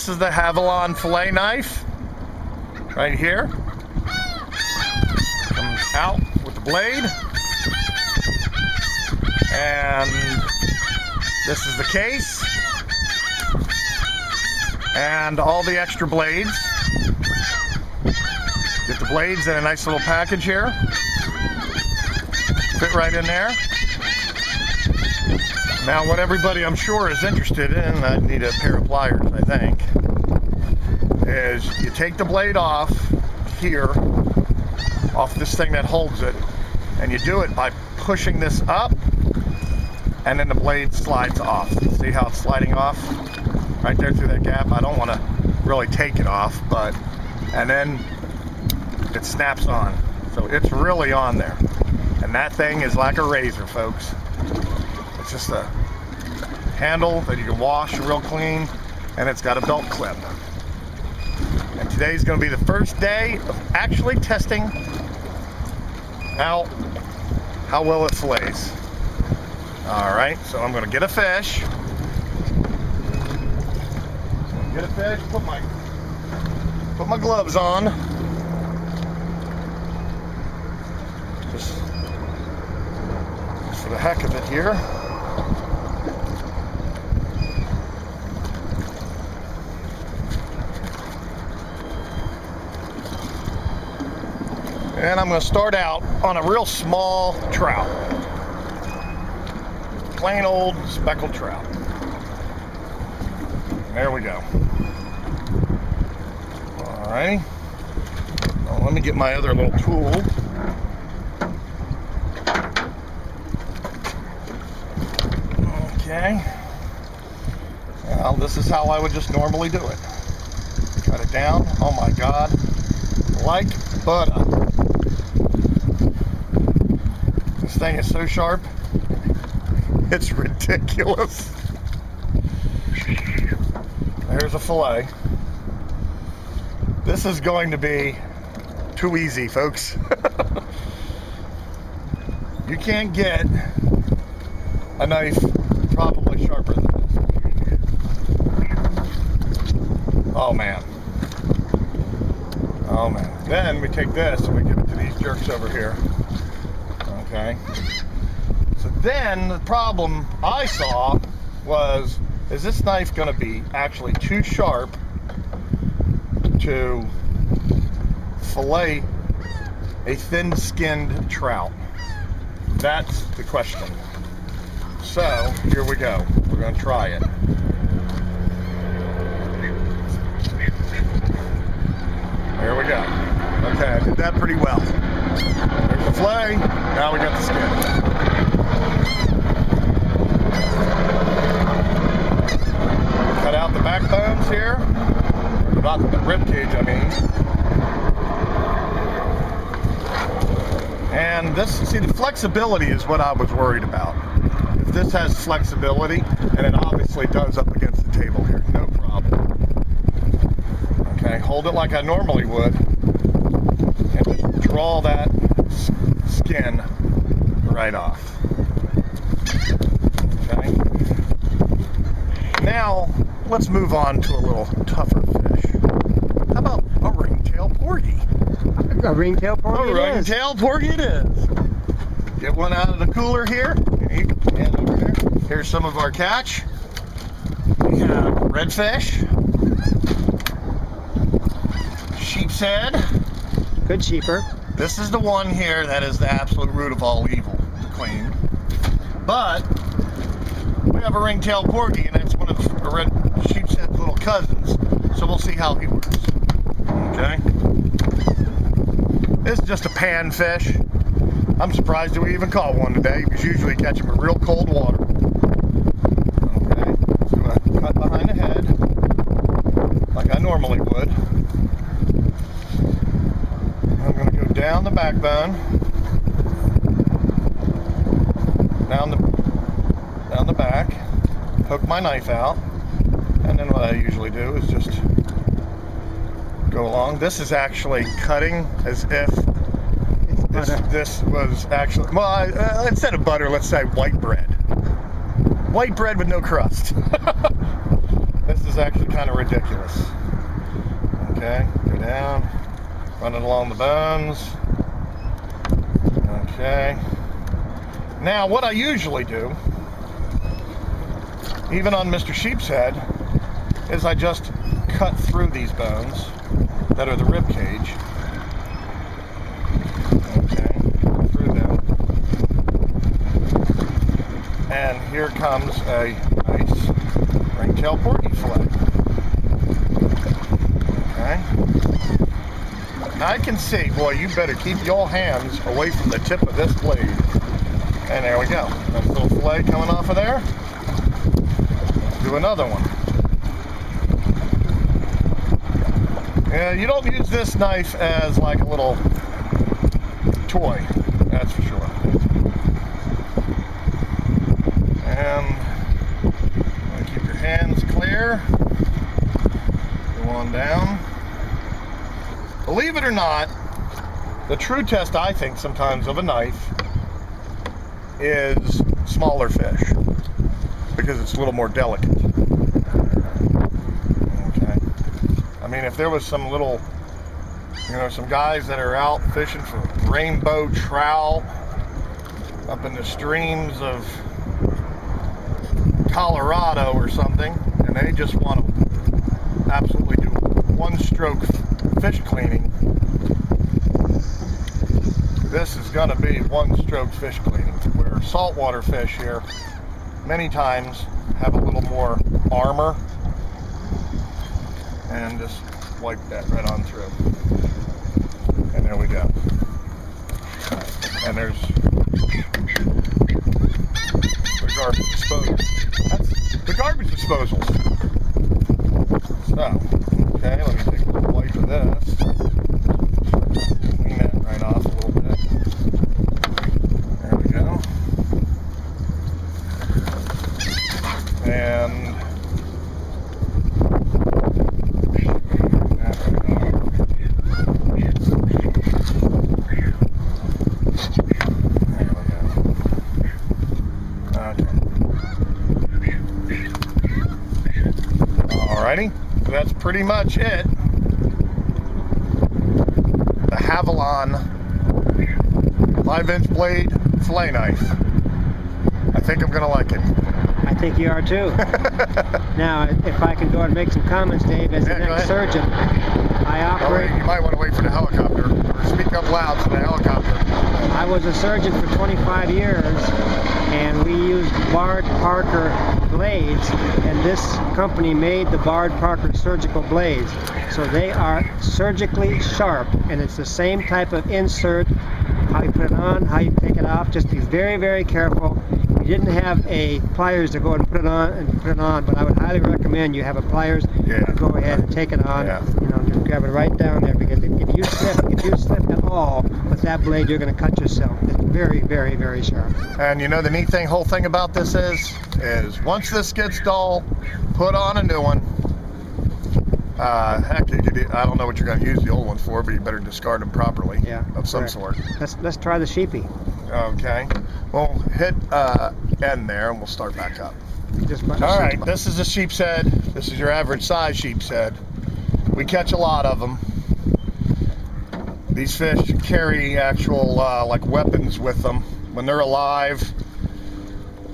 this is the Havalon fillet knife right here. Comes out with the blade. And this is the case. And all the extra blades. Get the blades in a nice little package here. Fit right in there. Now what everybody I'm sure is interested in, I need a pair of pliers I think, is you take the blade off here, off this thing that holds it, and you do it by pushing this up, and then the blade slides off. See how it's sliding off? Right there through that gap. I don't want to really take it off, but, and then it snaps on. So it's really on there. And that thing is like a razor, folks. It's just a handle that you can wash real clean, and it's got a belt clip. And today's going to be the first day of actually testing out how well it fillets. Alright, so I'm going to get a fish. Put my gloves on. Just for the heck of it here. And I'm going to start out on a real small trout. Plain old speckled trout. There we go. Alrighty. Well, let me get my other little tool. Okay. Well, this is how I would just normally do it. Cut it down. Oh my God. Like butter. This thing is so sharp. It's ridiculous. There's a fillet. This is going to be too easy, folks. You can't get a knife probably sharper than this. Oh man. Oh man. Then we take this and we give it to these jerks over here. Okay. So then the problem I saw was, is this knife going to be actually too sharp to fillet a thin-skinned trout? That's the question. So here we go. We're going to try it. There we go. Okay, I did that pretty well. There's the fillet. Now we got the skin. Cut out the backbones here. Not the rib cage, I mean. And this, see, the flexibility is what I was worried about. If this has flexibility, and it obviously does up against the table here, no problem. Okay, hold it like I normally would, and just draw that skin right off. Okay. Now, let's move on to a little tougher fish. How about a ringtail porgy? A ringtail porgy. A ringtail porgy it is. Get one out of the cooler here. And over there. Here's some of our catch. We have redfish, sheep's head. Good sheeper. This is the one here that is the absolute root of all evil to clean. But we have a ringtail porgy, and it's one of a red sheep's head's little cousins. So we'll see how he works. Okay. This is just a pan fish. I'm surprised that we even caught one today, because usually you catch them in real cold water. Okay, so I cut behind the head, like I normally would. I'm going to go down the backbone, down the back, poke my knife out, and then what I usually do is just go along. This is actually cutting as if this was actually, well, instead of butter, let's say white bread. White bread with no crust. This is is actually kind of ridiculous. Okay, go down, run it along the bones. Okay. Now, what I usually do, even on Mr. Sheep's head, is I just cut through these bones that are the rib cage. Okay, through them. And here comes a nice ringtail porky fillet. Okay. Now I can see, boy, you better keep your hands away from the tip of this blade. And there we go. Nice little fillet coming off of there. Let's do another one. Yeah, you don't use this knife as like a little toy, that's for sure. And keep your hands clear. Go on down. Believe it or not, the true test, I think, sometimes of a knife is smaller fish, because it's a little more delicate. Okay. I mean, if there was some little, some guys that are out fishing for rainbow trout up in the streams of Colorado or something, and they just want to absolutely do one-stroke fish cleaning, this is going to be one-stroke fish cleaning, where saltwater fish here many times have a little more armor, and just wipe that right on through. And there we go. And there's the garbage disposal. That's the garbage disposal. So, okay, let me take a little wipe of this. Clean that right off a little bit. There we go. And alrighty, so that's pretty much it. The Havalon 5-inch blade fillet knife. I think I'm gonna like it. I think you are too. Now, if I can go and make some comments, Dave, as an ex-surgeon, I operate... You might want to wait for the helicopter, or speak up loud for the helicopter. I was a surgeon for 25 years, and we used Bard Parker blades, and this company made the Bard Parker surgical blades. So they are surgically sharp, and it's the same type of insert, how you put it on, how you take it off. Just be very, very careful. You didn't have a pliers to go and put it on, but I would highly recommend you have a pliers to go ahead and take it on. Just grab it right down there, because if you slip at all with that blade, you're going to cut yourself. It's very, very, very sharp. And the neat whole thing about this is once this gets dull, put on a new one. Heck, I don't know what you're going to use the old one for, but you better discard them properly. Yeah, of some sort. Let's try the sheepy. Okay. We'll hit end there, and we'll start back up. All right. This is a sheep's head. This is your average size sheep's head. We catch a lot of them. These fish carry actual like weapons with them when they're alive.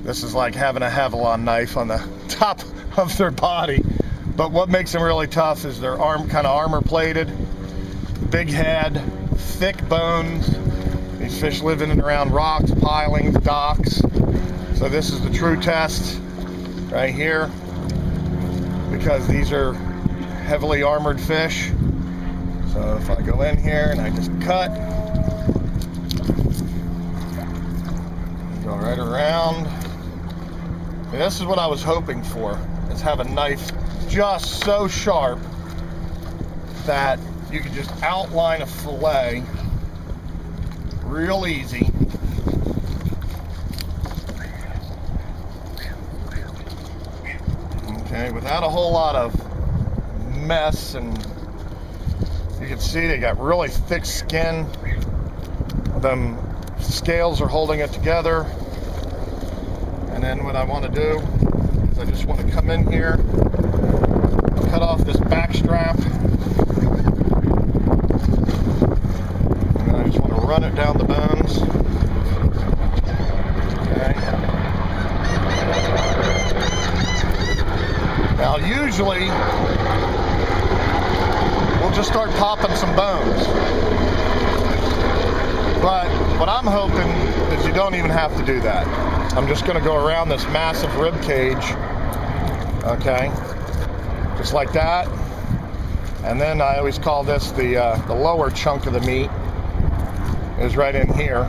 This is like having a Havalon knife on the top of their body. But what makes them really tough is they're kind of armor plated, big head, thick bones. These fish live in and around rocks, pilings, docks. So this is the true test right here, because these are heavily armored fish. So if I go in here and I just cut, go right around. And this is what I was hoping for, is have a knife just so sharp that you could just outline a fillet real easy. Okay, without a whole lot of mess. And you can see they got really thick skin. Them scales are holding it together. And then what I want to do is I just want to come in here cut off this back strap. And I just want to run it down the bones. Okay. Now usually we'll just start popping some bones. But what I'm hoping is you don't even have to do that. I'm just going to go around this massive rib cage. Okay, just like that. And then I always call this the lower chunk of the meat is right in here.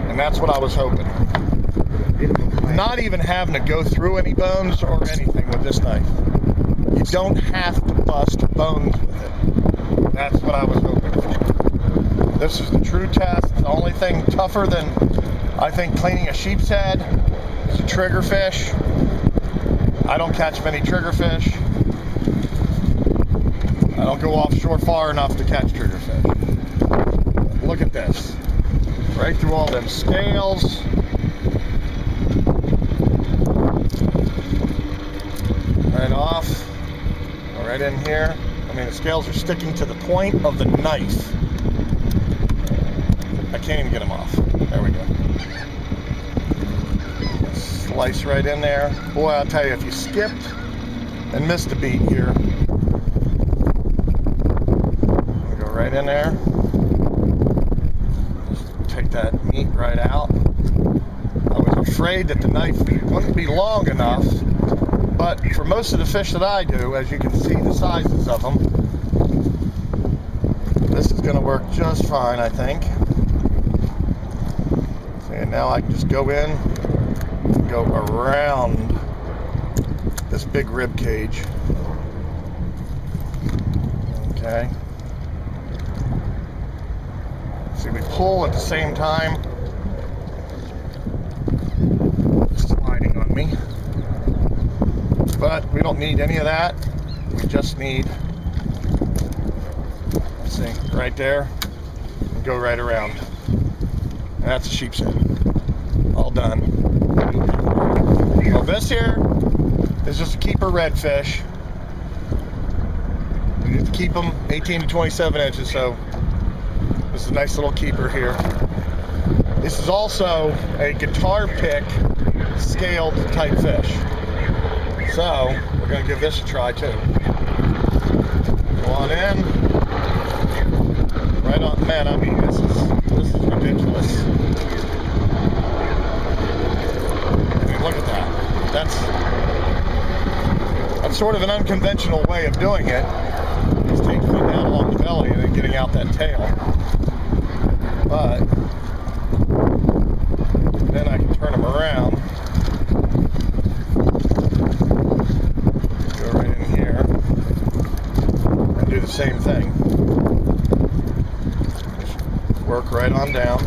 And that's what I was hoping. Not even having to go through any bones or anything with this knife. You don't have to bust bones with it. That's what I was hoping for. This is the true test. The only thing tougher than, I think, cleaning a sheep's head is a triggerfish. I don't catch many triggerfish. I don't go offshore far enough to catch triggerfish. Look at this. Right through all them scales. Right off. Right in here. I mean, the scales are sticking to the point of the knife. I can't even get them off. There we go. Slice right in there. Boy, I'll tell you, if you skipped and missed a beat here, go right in there. Just take that meat right out. I was afraid that the knife wouldn't be long enough, but for most of the fish that I do, as you can see the sizes of them, this is going to work just fine, I think. And now I can just go in, go around this big rib cage. Okay. See, we pull at the same time. It's sliding on me. But we don't need any of that. We just need, let's see, right there, and go right around. And that's a sheep's head. All done. Well, this here is just a keeper redfish. You need to keep them 18 to 27 inches, so this is a nice little keeper here. This is also a guitar pick scaled type fish. So we're going to give this a try too. Go on in. Right on. Man, I mean, this is ridiculous. I mean, look at that. That's sort of an unconventional way of doing it. It's taking it down along the belly and then getting out that tail. But then I can turn them around. Go right in here and do the same thing. Work right on down.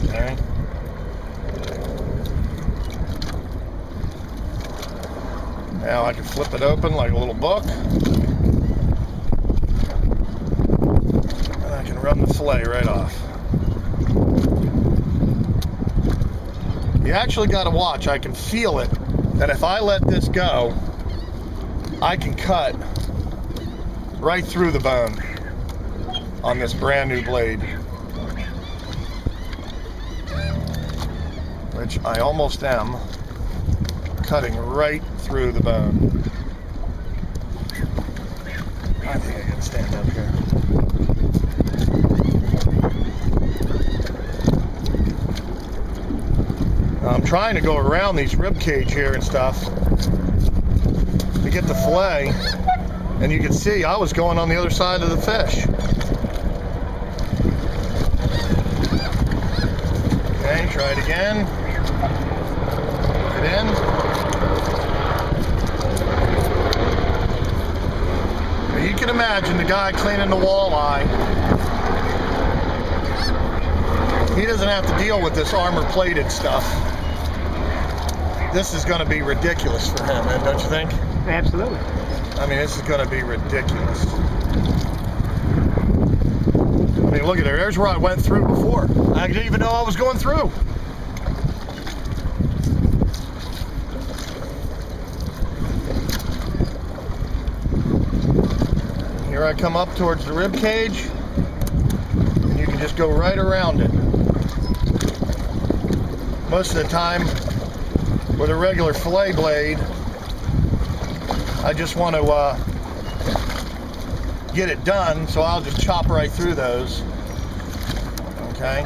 Okay. Now I can flip it open like a little book. And I can run the fillet right off. You actually got to watch. I can feel it. That if I let this go, I can cut right through the bone on this brand new blade, which I almost am, cutting right through the bone. I think I can stand up here. I'm trying to go around these rib cage here and stuff to get the fillet, and you can see I was going on the other side of the fish. Okay, try it again. Put it in. Now you can imagine the guy cleaning the walleye. He doesn't have to deal with this armor-plated stuff. This is going to be ridiculous for him, man, don't you think? Absolutely. I mean, this is going to be ridiculous. I mean, look at there. There's where I went through before. I didn't even know I was going through. Here I come up towards the rib cage, and you can just go right around it. Most of the time, with a regular fillet blade, I just want to get it done, so I'll just chop right through those. Okay.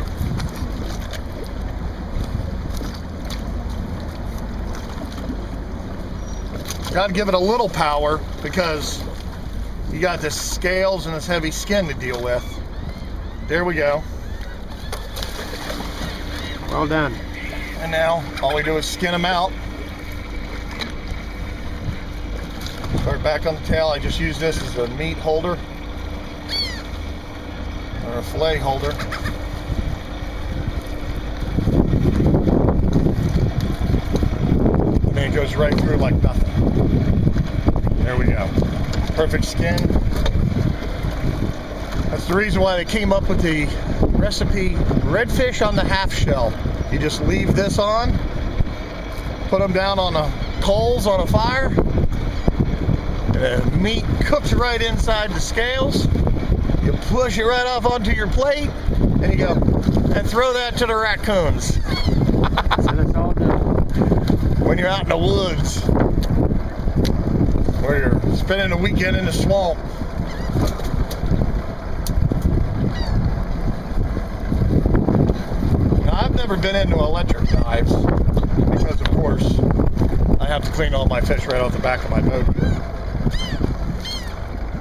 Got to give it a little power because you got this scales and this heavy skin to deal with. There we go. Well done. And now all we do is skin them out. Start back on the tail. I just use this as a meat holder or a fillet holder. And then it goes right through like nothing. There we go. Perfect skin. That's the reason why they came up with the recipe redfish on the half shell. You just leave this on, put them down on the coals on a fire, and the meat cooks right inside the scales. You push it right off onto your plate, and you go, and throw that to the raccoons. So that's all done. When you're out in the woods, or you're spending a weekend in the swamp. Now, I've never been into electric knives because, of course, I have to clean all my fish right off the back of my boat.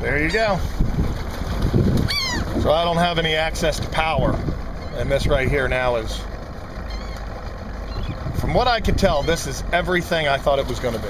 There you go. So I don't have any access to power, and this right here now is, from what I could tell, this is everything I thought it was going to be.